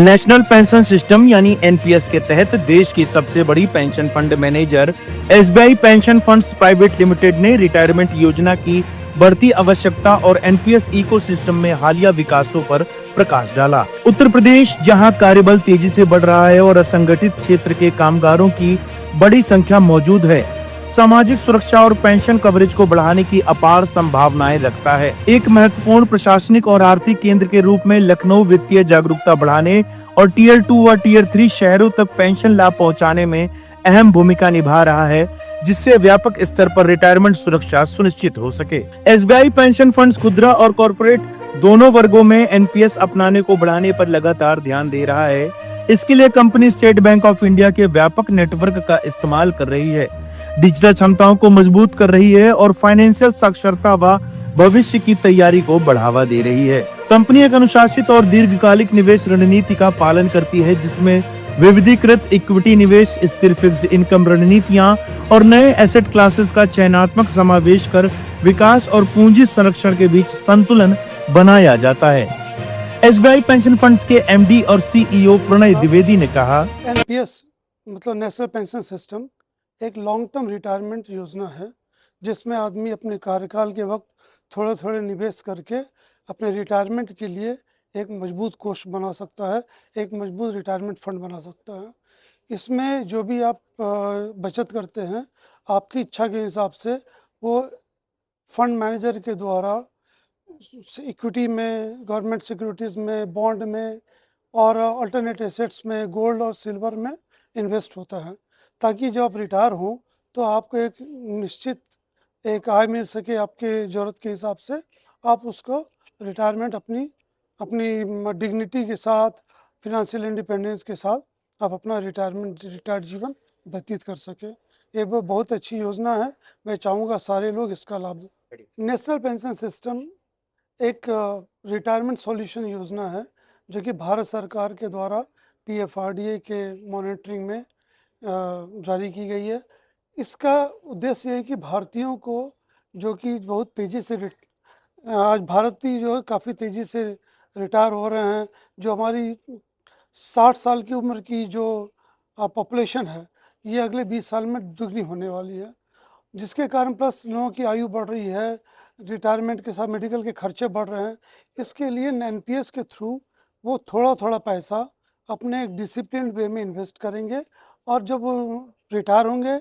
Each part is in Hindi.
नेशनल पेंशन सिस्टम यानी एनपीएस के तहत देश की सबसे बड़ी pension fund manager SBI pension funds private limited ने रिटायरमेंट योजना की बढ़ती आवश्यकता और एनपीएस इकोसिस्टम में हालिया विकासों पर प्रकाश डाला। उत्तर प्रदेश, जहां कार्यबल तेजी से बढ़ रहा है और असंगठित क्षेत्र के कामगारों की बड़ी संख्या मौजूद है, सामाजिक सुरक्षा और पेंशन कवरेज को बढ़ाने की अपार संभावनाएं रखता है। एक महत्वपूर्ण प्रशासनिक और आर्थिक केंद्र के रूप में लखनऊ वित्तीय जागरूकता बढ़ाने और टीयर 2 व टीयर 3 शहरों तक पेंशन लाभ पहुंचाने में अहम भूमिका निभा रहा है, जिससे व्यापक स्तर पर रिटायरमेंट सुरक्षा सुनिश्चित हो सके। एसबीआई पेंशन फंड्स खुदरा और कॉर्पोरेट दोनों वर्गों में एनपीएस अपनाने को बढ़ाने पर लगातार ध्यान दे रहा है। इसके लिए company state bank of India के व्यापक नेटवर्क का इस्तेमाल कर रही है, डिजिटल क्षमताओं को मजबूत कर रही है और फाइनेंशियल साक्षरता व भविष्य की तैयारी को बढ़ावा दे रही है। कंपनी एक अनुशासित और दीर्घकालिक निवेश रणनीति का पालन करती है, जिसमें विविधीकृत इक्विटी निवेश, स्थिर फिक्स्ड इनकम रणनीतियां और नए एसेट क्लासेस का चयनात्मक समावेश कर विकास और पूंजी संरक्षण के बीच संतुलन बनाया जाता है। एसबीआई पेंशन फंड्स के एमडी और सीईओ प्रणय द्विवेदी ने कहा, एनपीएस मतलब नेशनल पेंशन सिस्टम एक लॉन्ग टर्म रिटायरमेंट योजना है, जिसमें आदमी अपने कार्यकाल के वक्त थोड़े थोड़े निवेश करके अपने रिटायरमेंट के लिए एक मजबूत कोष बना सकता है, एक मजबूत रिटायरमेंट फंड बना सकता है। इसमें जो भी आप बचत करते हैं, आपकी इच्छा के हिसाब से वो फंड मैनेजर के द्वारा इक्विटी में, गवर्नमेंट सिक्योरिटीज़ में, बॉन्ड में और अल्टरनेट एसेट्स में, गोल्ड और सिल्वर में इन्वेस्ट होता है, ताकि जब आप रिटायर हों तो आपको एक निश्चित एक आय मिल सके। आपके ज़रूरत के हिसाब से आप उसको रिटायरमेंट अपनी डिग्निटी के साथ, फिनेंशियल इंडिपेंडेंस के साथ आप अपना रिटायर्ड जीवन व्यतीत कर सके। ये वो बहुत अच्छी योजना है। मैं चाहूँगा सारे लोग इसका लाभ लें। नेशनल पेंशन सिस्टम एक रिटायरमेंट सॉल्यूशन योजना है, जो कि भारत सरकार के द्वारा पीएफआरडीए के मॉनिटरिंग में जारी की गई है। इसका उद्देश्य ये है कि भारतीयों को, जो कि बहुत तेज़ी से आज भारतीय जो है काफ़ी तेज़ी से रिटायर हो रहे हैं, जो हमारी 60 साल की उम्र की जो पॉपुलेशन है, ये अगले 20 साल में दुगनी होने वाली है, जिसके कारण प्लस लोगों की आयु बढ़ रही है, रिटायरमेंट के साथ मेडिकल के खर्चे बढ़ रहे हैं। इसके लिए एनपीएस के थ्रू वो थोड़ा थोड़ा पैसा अपने एक डिसिप्लिन वे में इन्वेस्ट करेंगे, और जब वो रिटायर होंगे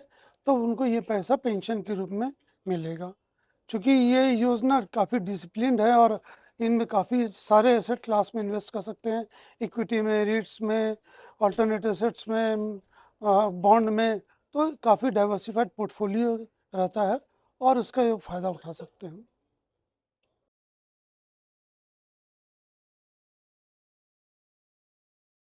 तो उनको ये पैसा पेंशन के रूप में मिलेगा। चूँकि ये योजना काफ़ी डिसिप्लिन्ड है और इनमें काफ़ी सारे एसेट क्लास में इन्वेस्ट कर सकते हैं, इक्विटी में, रीट्स में, अल्टरनेट एसेट्स में, बॉन्ड में, तो काफ़ी डाइवर्सिफाइड पोर्टफोलियो रहता है और उसका ये फ़ायदा उठा सकते हैं।